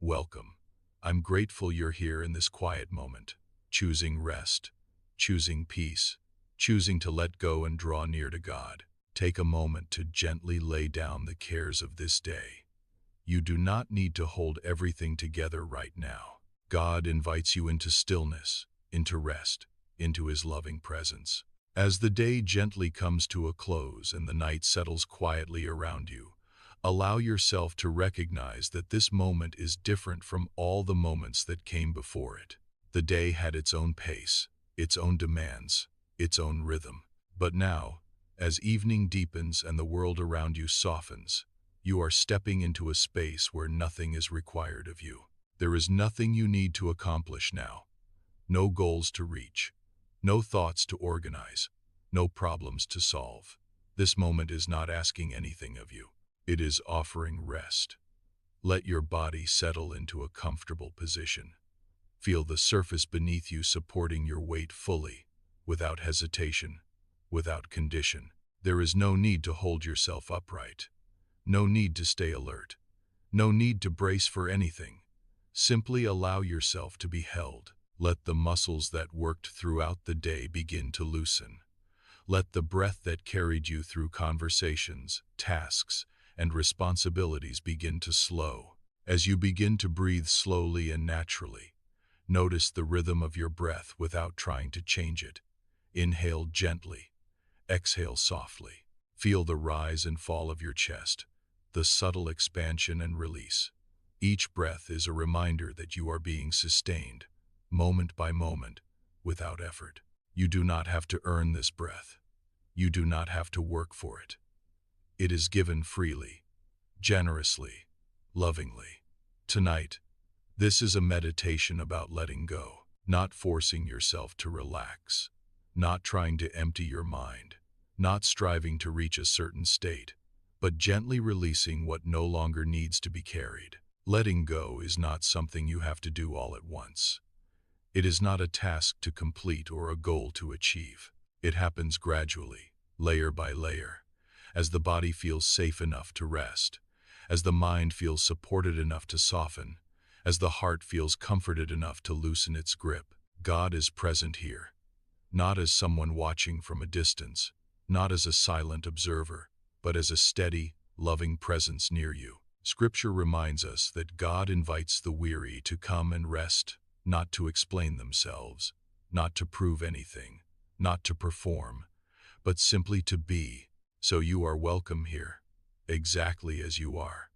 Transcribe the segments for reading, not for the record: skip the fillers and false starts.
Welcome. I'm grateful you're here in this quiet moment, choosing rest, choosing peace, choosing to let go and draw near to God. Take a moment to gently lay down the cares of this day. You do not need to hold everything together right now. God invites you into stillness, into rest, into His loving presence. As the day gently comes to a close and the night settles quietly around you, allow yourself to recognize that this moment is different from all the moments that came before it. The day had its own pace, its own demands, its own rhythm. But now, as evening deepens and the world around you softens, you are stepping into a space where nothing is required of you. There is nothing you need to accomplish now. No goals to reach, no thoughts to organize, no problems to solve. This moment is not asking anything of you. It is offering rest. Let your body settle into a comfortable position. Feel the surface beneath you supporting your weight fully, without hesitation, without condition. There is no need to hold yourself upright. No need to stay alert. No need to brace for anything. Simply allow yourself to be held. Let the muscles that worked throughout the day begin to loosen. Let the breath that carried you through conversations, tasks, and responsibilities begin to slow. As you begin to breathe slowly and naturally, notice the rhythm of your breath without trying to change it. Inhale gently, exhale softly. Feel the rise and fall of your chest, the subtle expansion and release. Each breath is a reminder that you are being sustained, moment by moment, without effort. You do not have to earn this breath. You do not have to work for it. It is given freely, generously, lovingly. Tonight, this is a meditation about letting go, not forcing yourself to relax, not trying to empty your mind, not striving to reach a certain state, but gently releasing what no longer needs to be carried. Letting go is not something you have to do all at once. It is not a task to complete or a goal to achieve. It happens gradually, layer by layer, as the body feels safe enough to rest, as the mind feels supported enough to soften, as the heart feels comforted enough to loosen its grip. God is present here, not as someone watching from a distance, not as a silent observer, but as a steady, loving presence near you. Scripture reminds us that God invites the weary to come and rest, not to explain themselves, not to prove anything, not to perform, but simply to be. So you are welcome here, exactly as you are,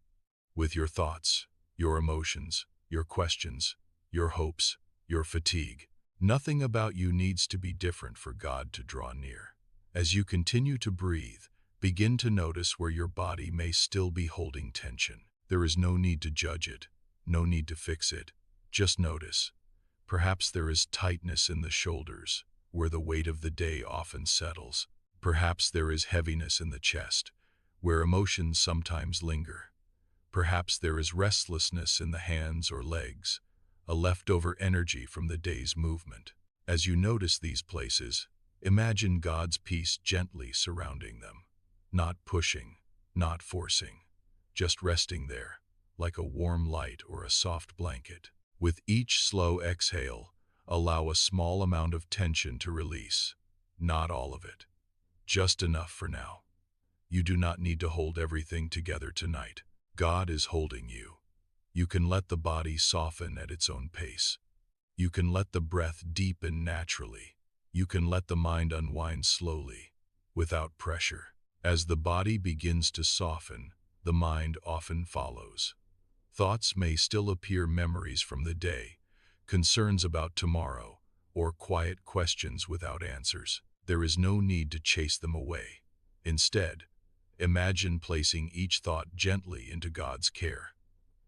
with your thoughts, your emotions, your questions, your hopes, your fatigue. Nothing about you needs to be different for God to draw near. As you continue to breathe, begin to notice where your body may still be holding tension. There is no need to judge it, no need to fix it. Just notice. Perhaps there is tightness in the shoulders, where the weight of the day often settles. Perhaps there is heaviness in the chest, where emotions sometimes linger. Perhaps there is restlessness in the hands or legs, a leftover energy from the day's movement. As you notice these places, imagine God's peace gently surrounding them. Not pushing, not forcing, just resting there, like a warm light or a soft blanket. With each slow exhale, allow a small amount of tension to release. Not all of it, just enough for now. You do not need to hold everything together tonight. God is holding you. You can let the body soften at its own pace. You can let the breath deepen naturally. You can let the mind unwind slowly, without pressure. As the body begins to soften, the mind often follows. Thoughts may still appear, memories from the day, concerns about tomorrow, or quiet questions without answers. There is no need to chase them away. Instead, imagine placing each thought gently into God's care.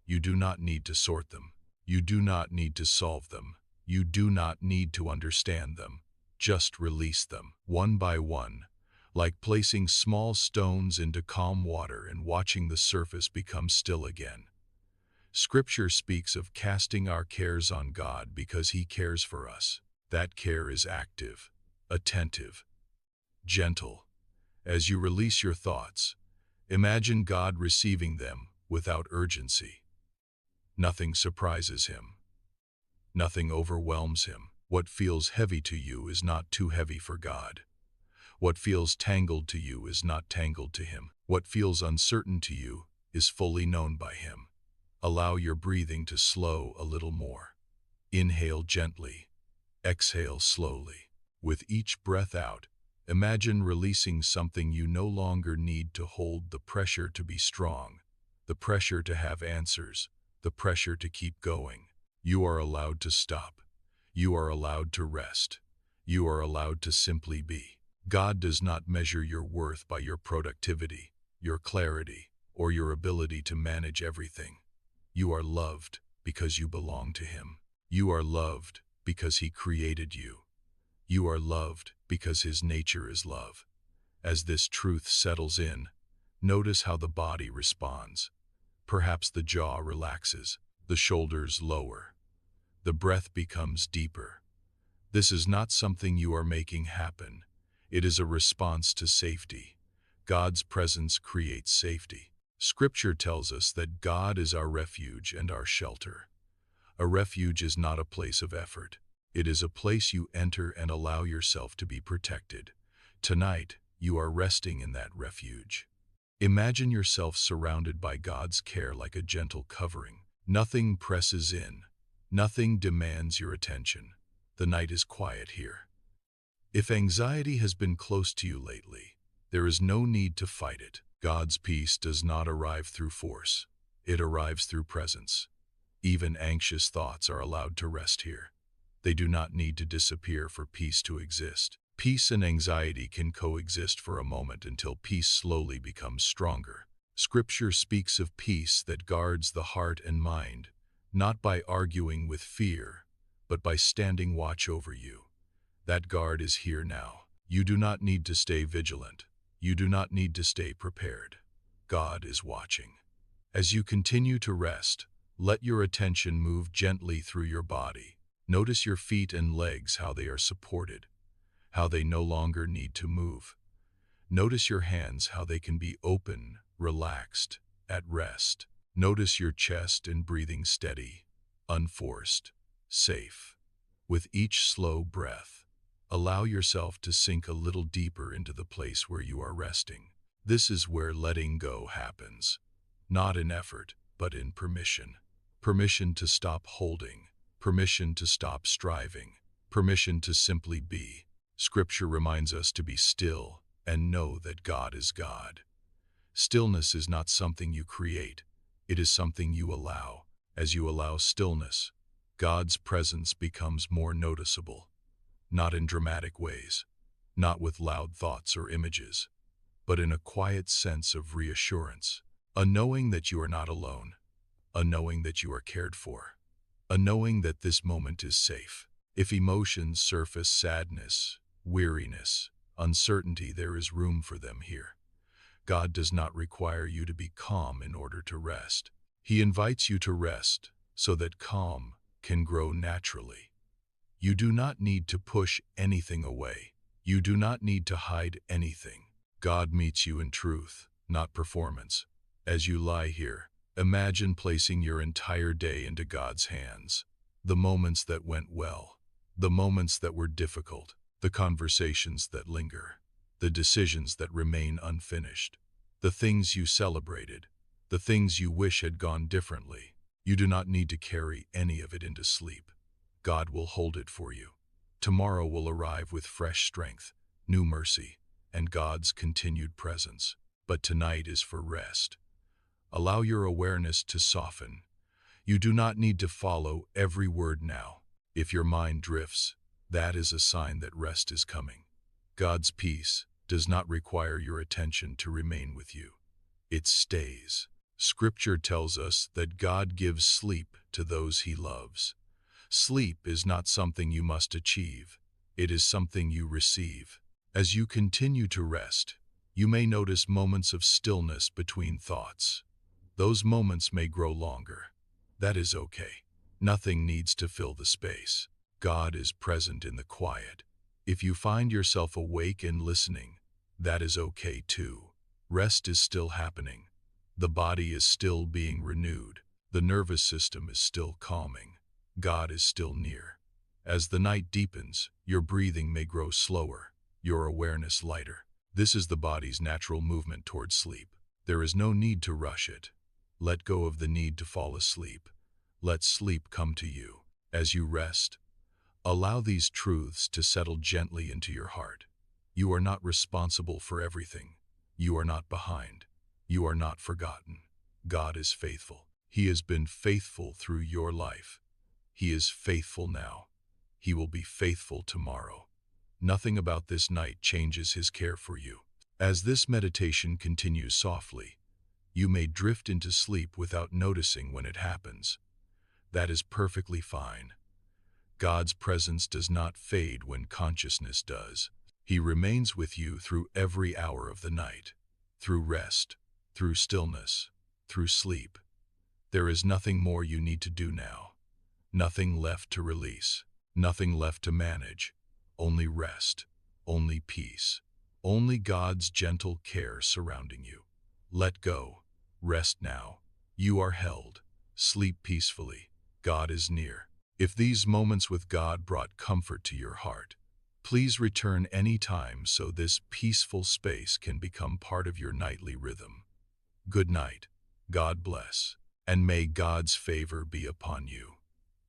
You do not need to sort them. You do not need to solve them. You do not need to understand them. Just release them, one by one, like placing small stones into calm water and watching the surface become still again. Scripture speaks of casting our cares on God because He cares for us. That care is active, attentive, gentle. As you release your thoughts, imagine God receiving them without urgency. Nothing surprises him. Nothing overwhelms him. What feels heavy to you is not too heavy for God. What feels tangled to you is not tangled to him. What feels uncertain to you is fully known by him. Allow your breathing to slow a little more. Inhale gently. Exhale slowly. With each breath out, imagine releasing something you no longer need to hold: the pressure to be strong, the pressure to have answers, the pressure to keep going. You are allowed to stop. You are allowed to rest. You are allowed to simply be. God does not measure your worth by your productivity, your clarity, or your ability to manage everything. You are loved because you belong to him. You are loved because he created you. You are loved because his nature is love. As this truth settles in, notice how the body responds. Perhaps the jaw relaxes, the shoulders lower, the breath becomes deeper. This is not something you are making happen. It is a response to safety. God's presence creates safety. Scripture tells us that God is our refuge and our shelter. A refuge is not a place of effort. It is a place you enter and allow yourself to be protected. Tonight, you are resting in that refuge. Imagine yourself surrounded by God's care like a gentle covering. Nothing presses in. Nothing demands your attention. The night is quiet here. If anxiety has been close to you lately, there is no need to fight it. God's peace does not arrive through force. It arrives through presence. Even anxious thoughts are allowed to rest here. They do not need to disappear for peace to exist. Peace and anxiety can coexist for a moment until peace slowly becomes stronger. Scripture speaks of peace that guards the heart and mind, not by arguing with fear, but by standing watch over you. That guard is here now. You do not need to stay vigilant. You do not need to stay prepared. God is watching. As you continue to rest, let your attention move gently through your body. Notice your feet and legs, how they are supported, how they no longer need to move. Notice your hands, how they can be open, relaxed, at rest. Notice your chest and breathing steady, unforced, safe. With each slow breath, allow yourself to sink a little deeper into the place where you are resting. This is where letting go happens, not in effort, but in permission. Permission to stop holding, permission to stop striving, permission to simply be. Scripture reminds us to be still and know that God is God. Stillness is not something you create, it is something you allow. As you allow stillness, God's presence becomes more noticeable, not in dramatic ways, not with loud thoughts or images, but in a quiet sense of reassurance, a knowing that you are not alone, a knowing that you are cared for, a knowing that this moment is safe. If emotions surface, sadness, weariness, uncertainty, there is room for them here. God does not require you to be calm in order to rest. He invites you to rest so that calm can grow naturally. You do not need to push anything away. You do not need to hide anything. God meets you in truth, not performance. As you lie here, imagine placing your entire day into God's hands. The moments that went well, the moments that were difficult, the conversations that linger, the decisions that remain unfinished, the things you celebrated, the things you wish had gone differently. You do not need to carry any of it into sleep. God will hold it for you. Tomorrow will arrive with fresh strength, new mercy, and God's continued presence. But tonight is for rest. Allow your awareness to soften. You do not need to follow every word now. If your mind drifts, that is a sign that rest is coming. God's peace does not require your attention to remain with you. It stays. Scripture tells us that God gives sleep to those he loves. Sleep is not something you must achieve. It is something you receive. As you continue to rest, you may notice moments of stillness between thoughts. Those moments may grow longer. That is okay. Nothing needs to fill the space. God is present in the quiet. If you find yourself awake and listening, that is okay too. Rest is still happening. The body is still being renewed. The nervous system is still calming. God is still near. As the night deepens, your breathing may grow slower, your awareness lighter. This is the body's natural movement towards sleep. There is no need to rush it. Let go of the need to fall asleep. Let sleep come to you. As you rest, allow these truths to settle gently into your heart. You are not responsible for everything. You are not behind. You are not forgotten. God is faithful. He has been faithful through your life. He is faithful now. He will be faithful tomorrow. Nothing about this night changes His care for you. As this meditation continues softly, you may drift into sleep without noticing when it happens. That is perfectly fine. God's presence does not fade when consciousness does. He remains with you through every hour of the night, through rest, through stillness, through sleep. There is nothing more you need to do now. Nothing left to release, nothing left to manage. Only rest, only peace, only God's gentle care surrounding you. Let go. Rest now. You are held. Sleep peacefully. God is near. If these moments with God brought comfort to your heart, please return any time so this peaceful space can become part of your nightly rhythm. Good night. God bless. And may God's favor be upon you.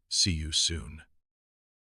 See you soon.